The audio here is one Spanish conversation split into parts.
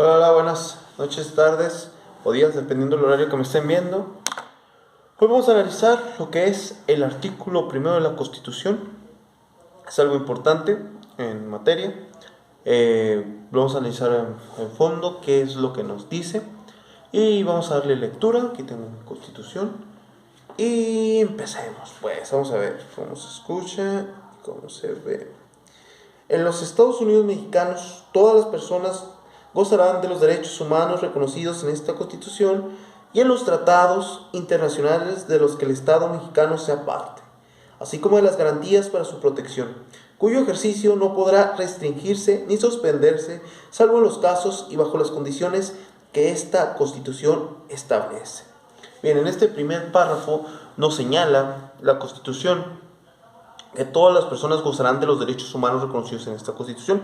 Hola, hola, buenas noches, tardes o días, dependiendo del horario que me estén viendo. Hoy vamos a analizar lo que es el artículo primero de la Constitución. Es algo importante en materia. Vamos a analizar en fondo qué es lo que nos dice y vamos a darle lectura. Aquí tengo mi Constitución y empecemos. Pues vamos a ver cómo se escucha y cómo se ve. En los Estados Unidos mexicanos, todas las personas gozarán de los derechos humanos reconocidos en esta Constitución y en los tratados internacionales de los que el Estado mexicano sea parte, así como de las garantías para su protección, cuyo ejercicio no podrá restringirse ni suspenderse, salvo en los casos y bajo las condiciones que esta Constitución establece. Bien, en este primer párrafo nos señala la Constitución que todas las personas gozarán de los derechos humanos reconocidos en esta Constitución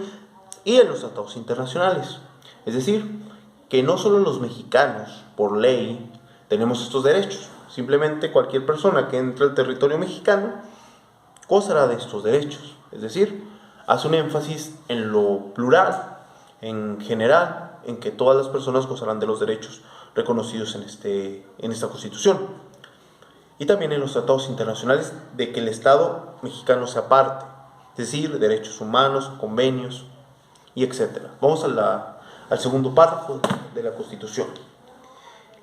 y en los tratados internacionales. Es decir, que no solo los mexicanos, por ley, tenemos estos derechos. Simplemente cualquier persona que entre al territorio mexicano gozará de estos derechos. Es decir, hace un énfasis en lo plural, en general, en que todas las personas gozarán de los derechos reconocidos en esta Constitución. Y también en los tratados internacionales de que el Estado mexicano sea parte, es decir, derechos humanos, convenios y etc. Vamos al segundo párrafo de la Constitución.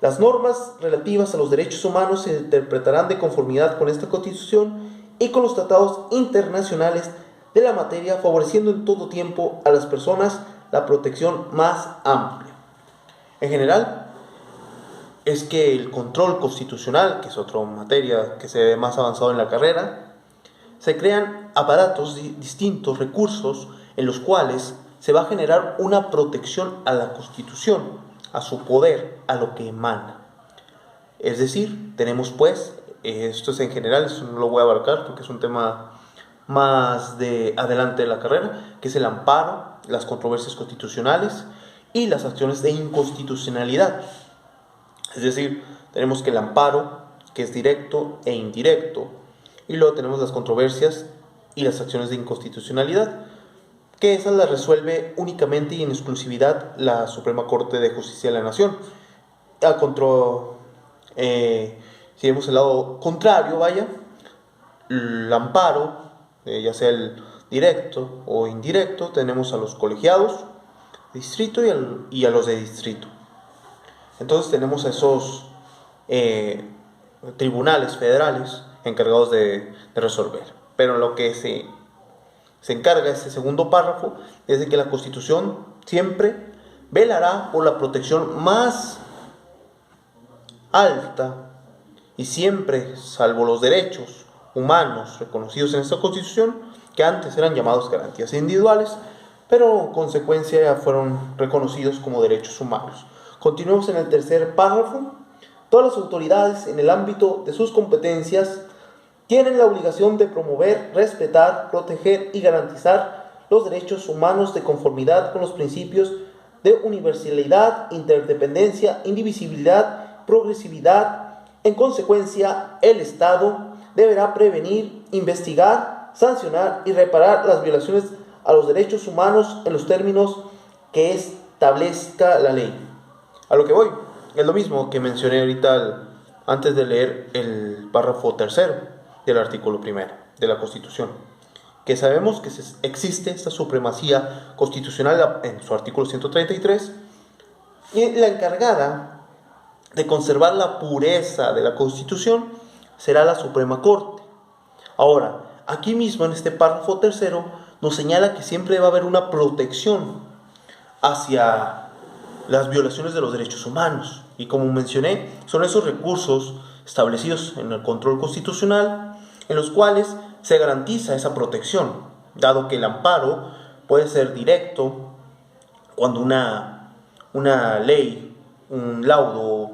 Las normas relativas a los derechos humanos se interpretarán de conformidad con esta Constitución y con los tratados internacionales de la materia, favoreciendo en todo tiempo a las personas la protección más amplia. En general, es que el control constitucional, que es otra materia que se ve más avanzado en la carrera, se crean aparatos distintos, recursos en los cuales se va a generar una protección a la Constitución, a su poder, a lo que emana. Es decir, tenemos pues, esto es en general, eso no lo voy a abarcar porque es un tema más de adelante de la carrera, que es el amparo, las controversias constitucionales y las acciones de inconstitucionalidad. Es decir, tenemos que el amparo, que es directo e indirecto, y luego tenemos las controversias y las acciones de inconstitucionalidad, que esas las resuelve únicamente y en exclusividad la Suprema Corte de Justicia de la Nación. Si vemos el lado contrario, vaya, el amparo, ya sea el directo o indirecto, tenemos a los colegiados de distrito y a los de distrito. Entonces tenemos a esos tribunales federales encargados de resolver. Pero lo que se encarga este segundo párrafo es de que la Constitución siempre velará por la protección más alta y siempre, salvo los derechos humanos reconocidos en esta Constitución, que antes eran llamados garantías individuales, pero en consecuencia fueron reconocidos como derechos humanos. Continuemos en el tercer párrafo. Todas las autoridades en el ámbito de sus competencias tienen la obligación de promover, respetar, proteger y garantizar los derechos humanos de conformidad con los principios de universalidad, interdependencia, indivisibilidad, progresividad. En consecuencia, el Estado deberá prevenir, investigar, sancionar y reparar las violaciones a los derechos humanos en los términos que establezca la ley. A lo que voy, es lo mismo que mencioné ahorita antes de leer el párrafo tercero del artículo primero de la Constitución, que sabemos que existe esta supremacía constitucional en su artículo 133 y la encargada de conservar la pureza de la Constitución será la Suprema Corte. Ahora, aquí mismo en este párrafo tercero nos señala que siempre va a haber una protección hacia las violaciones de los derechos humanos. Y como mencioné, son esos recursos establecidos en el control constitucional en los cuales se garantiza esa protección, dado que el amparo puede ser directo cuando una ley, un laudo,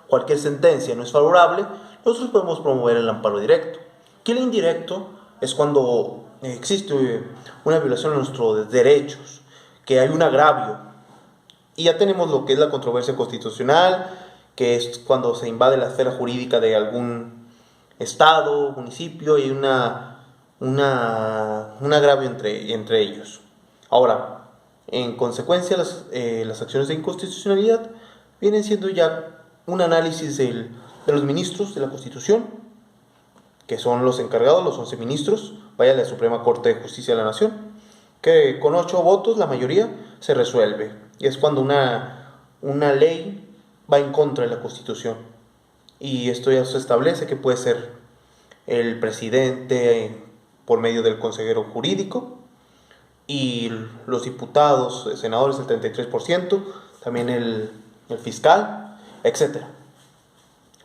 cualquier sentencia no es favorable. Nosotros podemos promover el amparo directo. Que el indirecto es cuando existe una violación de nuestros derechos, que hay un agravio. Y ya tenemos lo que es la controversia constitucional, que es cuando se invade la esfera jurídica de algún estado, municipio, y un agravio entre ellos. Ahora, En consecuencia, las acciones de inconstitucionalidad vienen siendo ya un análisis de los ministros de la Constitución, que son los encargados, los 11 ministros, vaya la Suprema Corte de Justicia de la Nación, que con 8 votos, la mayoría, se resuelve. Y es cuando una ley va en contra de la Constitución. Y esto ya se establece que puede ser el presidente por medio del consejero jurídico, y los diputados, senadores el 33%, también el fiscal, etc.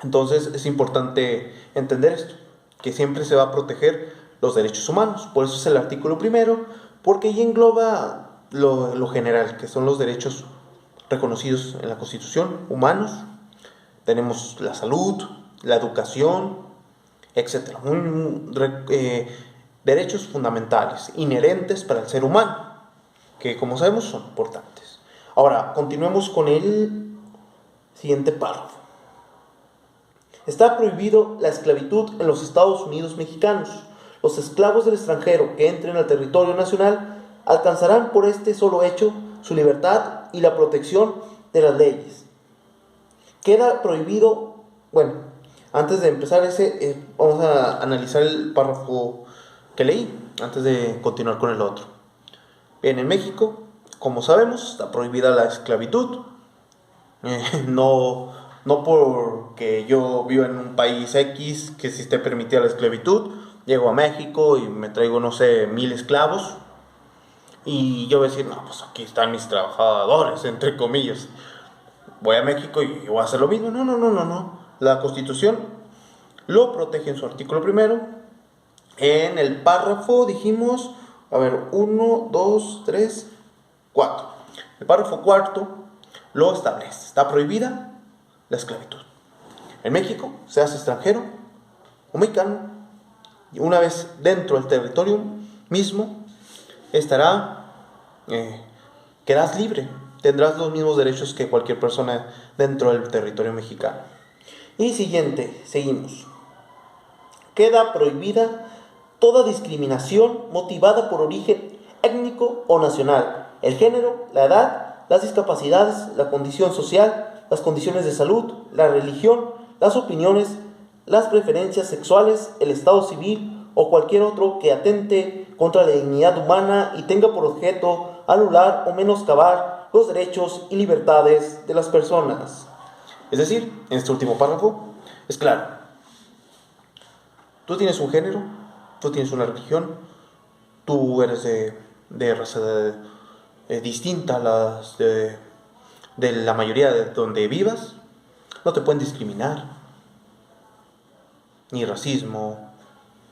Entonces es importante entender esto, que siempre se va a proteger los derechos humanos. Por eso es el artículo primero, porque ahí engloba lo general, que son los derechos reconocidos en la Constitución, humanos. Tenemos la salud, la educación, etc. Derechos fundamentales, inherentes para el ser humano, que como sabemos son importantes. Ahora, continuemos con el siguiente párrafo. Está prohibido la esclavitud en los Estados Unidos mexicanos. Los esclavos del extranjero que entren al territorio nacional alcanzarán por este solo hecho su libertad y la protección de las leyes. Queda prohibido, bueno, antes de empezar vamos a analizar el párrafo que leí, antes de continuar con el otro. Bien, en México, como sabemos, está prohibida la esclavitud. No porque yo vivo en un país X que sí esté permitida la esclavitud, llego a México y me traigo, no sé, 1000 esclavos, y yo voy a decir, no, pues aquí están mis trabajadores, entre comillas. Voy a México y voy a hacer lo mismo. No. La Constitución lo protege en su artículo primero. En el párrafo dijimos, 1, 2, 3, 4. El párrafo cuarto lo establece. Está prohibida la esclavitud. En México, seas extranjero o mexicano, una vez dentro del territorio mismo, quedarás libre. Tendrás los mismos derechos que cualquier persona dentro del territorio mexicano. Y siguiente, seguimos. Queda prohibida toda discriminación motivada por origen étnico o nacional, el género, la edad, las discapacidades, la condición social, las condiciones de salud, la religión, las opiniones, las preferencias sexuales, el estado civil o cualquier otro que atente contra la dignidad humana y tenga por objeto anular o menoscabar los derechos y libertades de las personas. Es decir, en este último párrafo es claro. Tú tienes un género, tú tienes una religión, tú eres de raza distinta a las de la mayoría de donde vivas, no te pueden discriminar, ni racismo,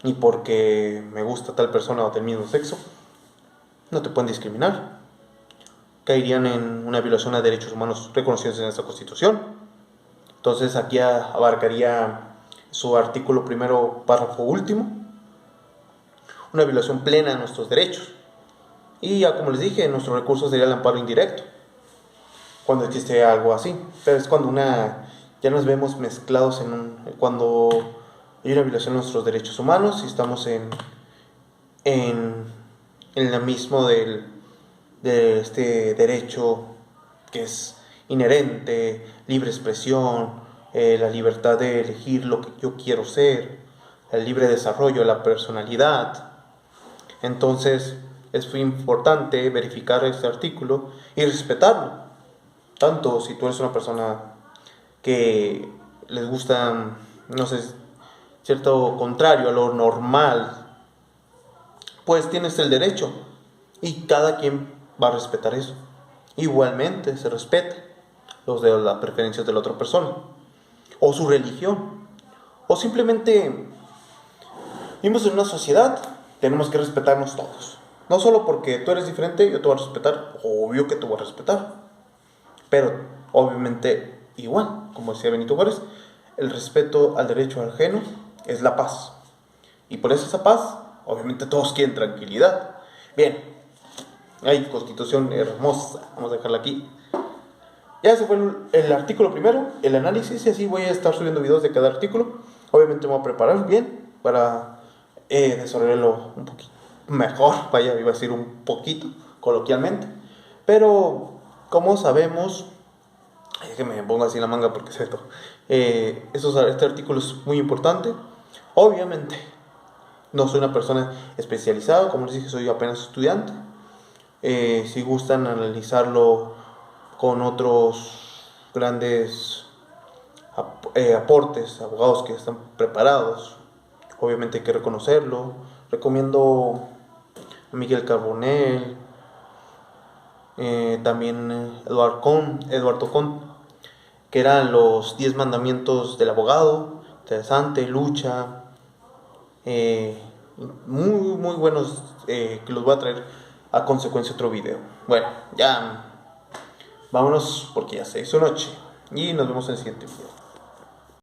ni porque me gusta tal persona o del mismo sexo, no te pueden discriminar. Caerían en una violación a derechos humanos reconocidos en esta Constitución. Entonces aquí abarcaría su artículo primero, párrafo último, una violación plena de nuestros derechos. Y ya como les dije, nuestro recurso sería el amparo indirecto, cuando existe algo así. Pero es cuando ya nos vemos mezclados cuando hay una violación de nuestros derechos humanos y estamos en el mismo de este derecho que es inherente, libre expresión, la libertad de elegir lo que yo quiero ser, el libre desarrollo de la personalidad. Entonces es muy importante verificar este artículo y respetarlo, tanto si tú eres una persona que les gusta, no sé, cierto contrario a lo normal, pues tienes el derecho y cada quien va a respetar eso. Igualmente se respeta las preferencias de la otra persona o su religión, o simplemente vivimos en una sociedad, tenemos que respetarnos todos. No solo porque tú eres diferente, yo te voy a respetar, obvio que te voy a respetar, pero obviamente igual, como decía Benito Juárez, el respeto al derecho ajeno es la paz. Y por eso esa paz, obviamente todos quieren tranquilidad. Bien, hay Constitución hermosa, vamos a dejarla aquí. Ya se fue el artículo primero, el análisis, y así voy a estar subiendo videos de cada artículo. Obviamente me voy a preparar bien para desarrollarlo un poquito mejor, iba a decir un poquito, coloquialmente. Pero, como sabemos, es que me pongo así la manga porque es esto. Este artículo es muy importante. Obviamente, no soy una persona especializada, como les dije, soy apenas estudiante. Si gustan analizarlo con otros grandes aportes, abogados que están preparados, obviamente hay que reconocerlo. Recomiendo a Miguel Carbonell, también Eduardo Con, que eran los 10 mandamientos del abogado. Interesante, lucha, eh, muy buenos, que los voy a traer a consecuencia otro video. Bueno, ya vámonos porque ya se hizo noche y nos vemos en el siguiente video.